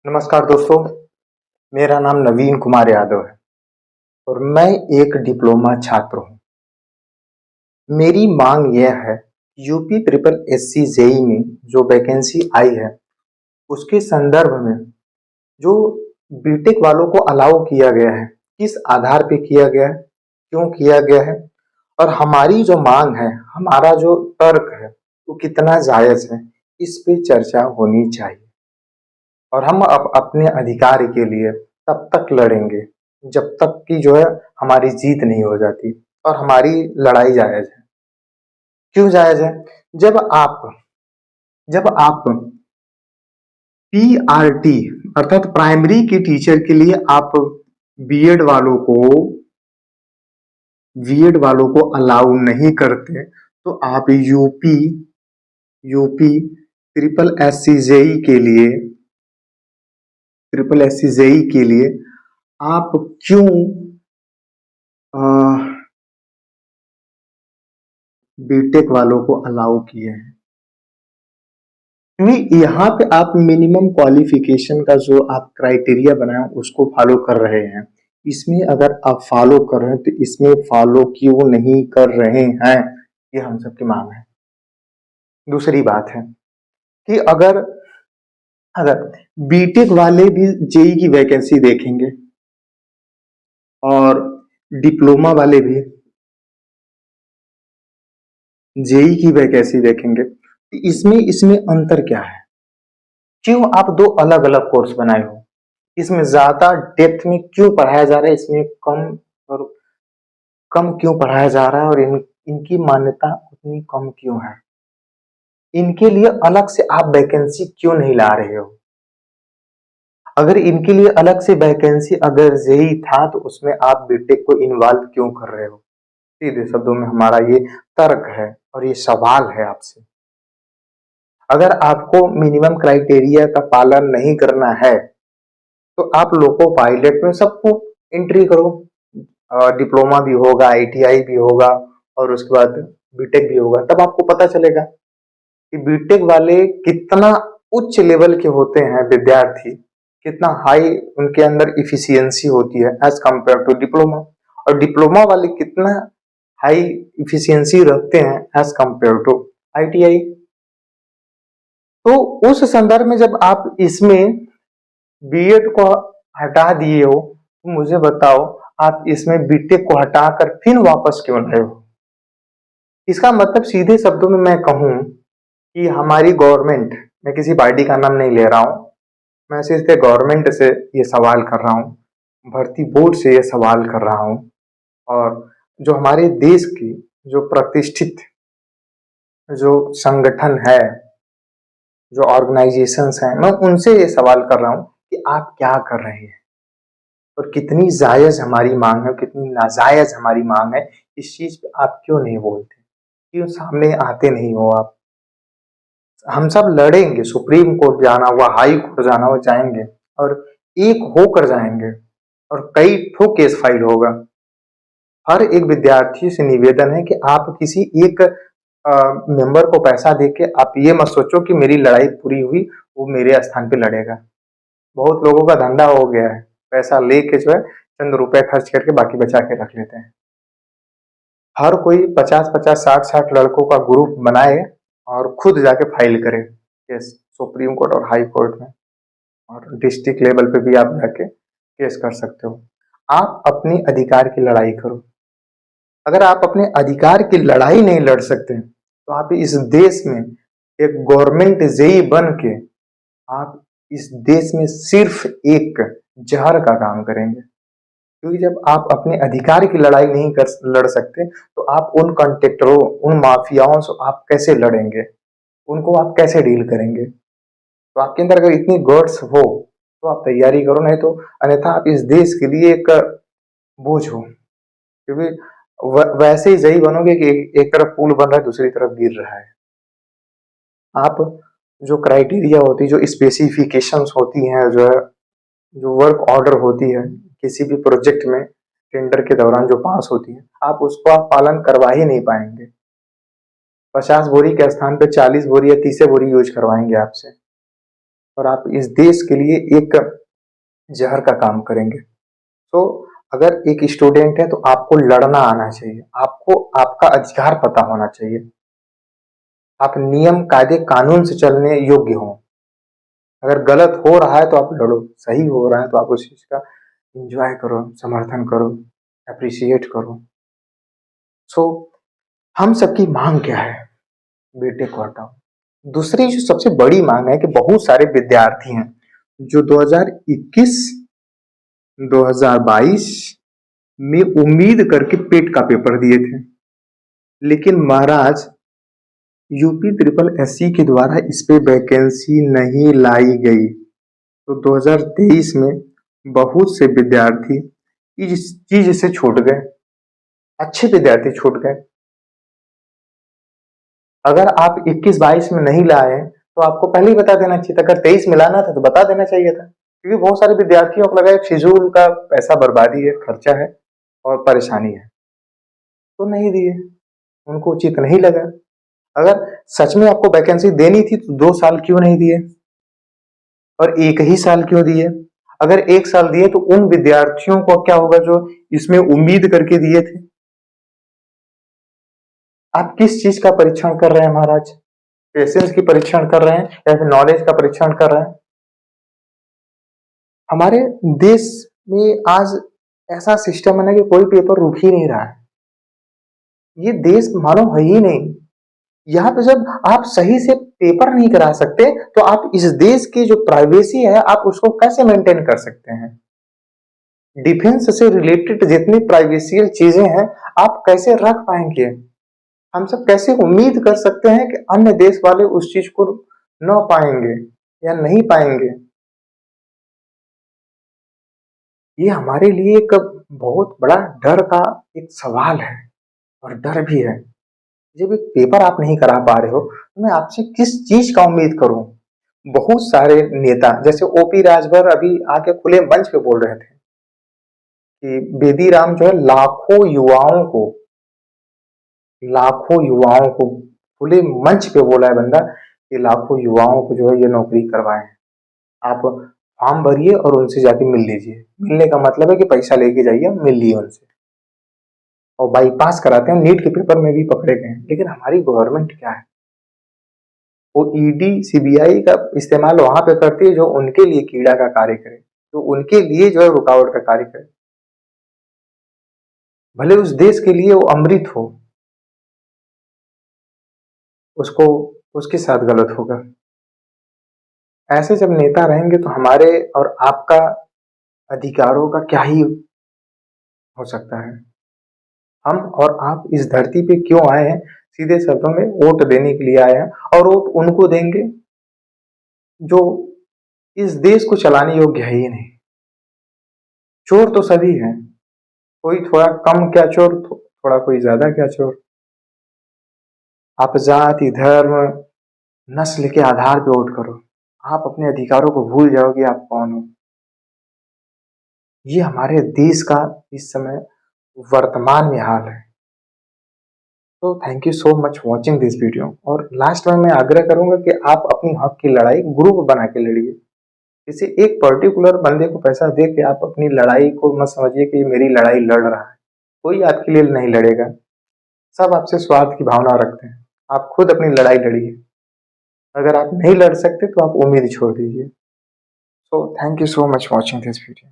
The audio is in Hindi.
नमस्कार दोस्तों, मेरा नाम नवीन कुमार यादव है और मैं एक डिप्लोमा छात्र हूँ। मेरी मांग यह है, यूपी ट्रिपल एससी जेई में जो वैकेंसी आई है, उसके संदर्भ में जो बीटेक वालों को अलाउ किया गया है, किस आधार पे किया गया है, क्यों किया गया है और हमारी जो मांग है, हमारा जो तर्क है, वो कितना जायज है, इस पे चर्चा होनी चाहिए। और हम अपने अधिकार के लिए तब तक लड़ेंगे जब तक कि जो है हमारी जीत नहीं हो जाती और हमारी लड़ाई जायज है। क्यों जायज है? जब आप जब आप पीआरटी अर्थात प्राइमरी के टीचर के लिए आप बीएड वालों को बीएड वालों को अलाउ नहीं करते, तो आप यूपी ट्रिपल एससी जेई के लिए आप क्यों बीटेक वालों को अलाउ किए हैं? क्योंकि यहाँ पे आप मिनिमम क्वालिफिकेशन का जो आप क्राइटेरिया बनाए उसको फॉलो कर रहे हैं। इसमें अगर आप फॉलो कर रहे हैं तो इसमें फॉलो क्यों नहीं कर रहे हैं, ये हम सबकी मांग है। दूसरी बात है कि अगर अगर बीटेक वाले भी जेई की वैकेंसी देखेंगे और डिप्लोमा वाले भी जेई की वैकेंसी देखेंगे, तो इसमें इसमें अंतर क्या है? क्यों आप दो अलग अलग कोर्स बनाए हो? इसमें ज्यादा डेप्थ में क्यों पढ़ाया जा रहा है, इसमें और कम क्यों पढ़ाया जा रहा है और इनकी मान्यता उतनी कम क्यों है? इनके लिए अलग से आप वैकेंसी क्यों नहीं ला रहे हो? अगर इनके लिए अलग से वैकेंसी अगर जेई था तो उसमें आप बीटेक को इन्वॉल्व क्यों कर रहे हो? सीधे शब्दों में हमारा ये तर्क है और ये सवाल है आपसे। अगर आपको मिनिमम क्राइटेरिया का पालन नहीं करना है तो आप लोको पायलट में सबको एंट्री करो। डिप्लोमा भी होगा, आईटीआई भी होगा और उसके बाद बीटेक भी होगा। तब आपको पता चलेगा कि बीटेक वाले कितना उच्च लेवल के होते हैं विद्यार्थी, कितना हाई उनके अंदर इफिशियंसी होती है एज कंपेयर टू डिप्लोमा, और डिप्लोमा वाले कितना हाई इफिशियंसी रखते हैं एज कंपेयर टू आईटीआई। तो उस संदर्भ में जब आप इसमें बीएड को हटा दिए हो तो मुझे बताओ, आप इसमें बीटेक को हटाकर फिर वापस क्यों लाए हो? इसका मतलब सीधे शब्दों में मैं कहूं कि हमारी गवर्नमेंट, मैं किसी पार्टी का नाम नहीं ले रहा हूं, मैं सिर्फ गवर्नमेंट से ये सवाल कर रहा हूं, भर्ती बोर्ड से ये सवाल कर रहा हूं और जो हमारे देश की जो प्रतिष्ठित जो संगठन है, जो ऑर्गेनाइजेशंस हैं, मैं उनसे ये सवाल कर रहा हूं कि आप क्या कर रहे हैं और कितनी जायज हमारी मांग है, कितनी नाजायज हमारी मांग है। इस चीज पे आप क्यों नहीं बोलते, क्यों सामने आते नहीं हो आप? हम सब लड़ेंगे, सुप्रीम कोर्ट जाना हुआ, हाई कोर्ट जाना हुआ जाएंगे और एक होकर जाएंगे और कई ठो केस फाइल होगा। हर एक विद्यार्थी से निवेदन है कि आप किसी एक मेंबर को पैसा देके आप ये मत सोचो कि मेरी लड़ाई पूरी हुई, वो मेरे स्थान पे लड़ेगा। बहुत लोगों का धंधा हो गया है, पैसा लेके जो है चंद रुपए खर्च करके बाकी बचा के रख लेते हैं। हर कोई 50-50, 60-60 लड़कों का ग्रुप बनाए और खुद जाके फाइल करे केस सुप्रीम कोर्ट और हाई कोर्ट में, और डिस्ट्रिक्ट लेवल पे भी आप जाके केस कर सकते हो। आप अपने अधिकार की लड़ाई करो। अगर आप अपने अधिकार की लड़ाई नहीं लड़ सकते तो आप इस देश में एक गवर्नमेंट जेई बन के आप इस देश में सिर्फ एक जहर का काम करेंगे। क्योंकि जब आप अपने अधिकार की लड़ाई नहीं लड़ सकते तो आप उन कॉन्ट्रैक्टरों, उन माफियाओं से आप कैसे लड़ेंगे, उनको आप कैसे डील करेंगे? तो आपके अंदर अगर इतनी गट्स हो तो आप तैयारी करो, नहीं तो अन्यथा आप इस देश के लिए एक बोझ हो। क्योंकि वैसे ही सही बनोगे कि एक तरफ पुल बन रहा है, दूसरी तरफ गिर रहा है। आप जो क्राइटेरिया होती है, जो स्पेसिफिकेशंस होती हैं, जो है जो वर्क ऑर्डर होती है किसी भी प्रोजेक्ट में टेंडर के दौरान जो पास होती है, आप उसको आप पालन करवा ही नहीं पाएंगे। 50 बोरी के स्थान पे 40 बोरी या 30 बोरी यूज करवाएंगे आपसे, और आप इस देश के लिए एक जहर का काम करेंगे। तो अगर एक स्टूडेंट है तो आपको लड़ना आना चाहिए, आपको आपका अधिकार पता होना चाहिए, आप नियम कायदे कानून से चलने योग्य हो। अगर गलत हो रहा है तो आप लड़ो, सही हो रहा है तो आप उस चीज का एंजॉय करो, समर्थन करो, अप्रिशिएट करो। सो हम सबकी मांग क्या है? बेटे को हटाओ। दूसरी जो सबसे बड़ी मांग है कि बहुत सारे विद्यार्थी हैं जो 2021 2022 में उम्मीद करके पेट का पेपर दिए थे, लेकिन महाराज यूपी ट्रिपल एससी के द्वारा इस पे वैकेंसी नहीं लाई गई। तो 2023 में बहुत से विद्यार्थी इस चीज से छूट गए, अच्छे विद्यार्थी छूट गए। अगर आप 21-22 में नहीं लाए तो आपको पहले ही बता देना चाहिए था। अगर 23 में लाना था तो बता देना चाहिए था, क्योंकि बहुत सारे विद्यार्थियों को लगा फिजूल का पैसा बर्बादी है, खर्चा है और परेशानी है, तो नहीं दिए, उनको उचित नहीं लगा। अगर सच में आपको वैकेंसी देनी थी तो 2 साल क्यों नहीं दिए और 1 ही साल क्यों दिए? अगर 1 साल दिए तो उन विद्यार्थियों को क्या होगा जो इसमें उम्मीद करके दिए थे? आप किस चीज का परीक्षण कर रहे हैं महाराज? पेशेंस की परीक्षण कर रहे हैं या फिर नॉलेज का परीक्षण कर रहे हैं? हमारे देश में आज ऐसा सिस्टम है ना कि कोई पेपर रुक ही नहीं रहा है। ये देश मानो है ही नहीं। यहाँ पे जब आप सही से पेपर नहीं करा सकते तो आप इस देश की जो प्राइवेसी है आप उसको कैसे मेंटेन कर सकते हैं? डिफेंस से रिलेटेड जितनी प्राइवेशियल चीजें हैं आप कैसे रख पाएंगे? हम सब कैसे उम्मीद कर सकते हैं कि अन्य देश वाले उस चीज को न पाएंगे या नहीं पाएंगे? ये हमारे लिए एक बहुत बड़ा डर का एक सवाल है और डर भी है। जब एक पेपर आप नहीं करा पा रहे हो तो मैं आपसे किस चीज का उम्मीद करूं? बहुत सारे नेता जैसे ओपी राजभर अभी आके खुले मंच पे बोल रहे थे कि बेदी राम जो है लाखों युवाओं को खुले मंच पे बोला है बंदा कि लाखों युवाओं को जो है ये नौकरी करवाए हैं। आप फॉर्म भरिए और उनसे जाके मिल लीजिए। मिलने का मतलब है कि पैसा लेके जाइए, मिल लिए उनसे और बाईपास कराते हैं। नीट के पेपर में भी पकड़े गए हैं। लेकिन हमारी गवर्नमेंट क्या है, वो ईडी सीबीआई का इस्तेमाल वहां पे करती है जो उनके लिए कीड़ा का कार्य करे, जो उनके लिए जो है रुकावट का कार्य करे। भले उस देश के लिए वो अमृत हो, उसको उसके साथ गलत होगा। ऐसे जब नेता रहेंगे तो हमारे और आपका अधिकारों का क्या ही हो सकता है? हम और आप इस धरती पे क्यों आए हैं? सीधे शब्दों में वोट देने के लिए आए हैं और वोट उनको देंगे जो इस देश को चलाने योग्य है ही नहीं। चोर तो सभी हैं, कोई थोड़ा कम क्या चोर, थोड़ा कोई ज्यादा क्या चोर। आप जाति धर्म नस्ल के आधार पे वोट करो, आप अपने अधिकारों को भूल जाओगे आप कौन हो। ये हमारे देश का इस समय वर्तमान में हाल है। तो thank you so much watching this video. और लास्ट में मैं आग्रह करूंगा कि आप अपनी हक की लड़ाई ग्रुप बना के लड़िए। किसी एक पर्टिकुलर बंदे को पैसा दे के आप अपनी लड़ाई को मत समझिए कि मेरी लड़ाई लड़ रहा है। कोई आपके लिए नहीं लड़ेगा, सब आपसे स्वार्थ की भावना रखते हैं। आप खुद अपनी लड़ाई लड़िए। अगर आप नहीं लड़ सकते तो आप उम्मीद छोड़ दीजिए। So thank you so much watching this video.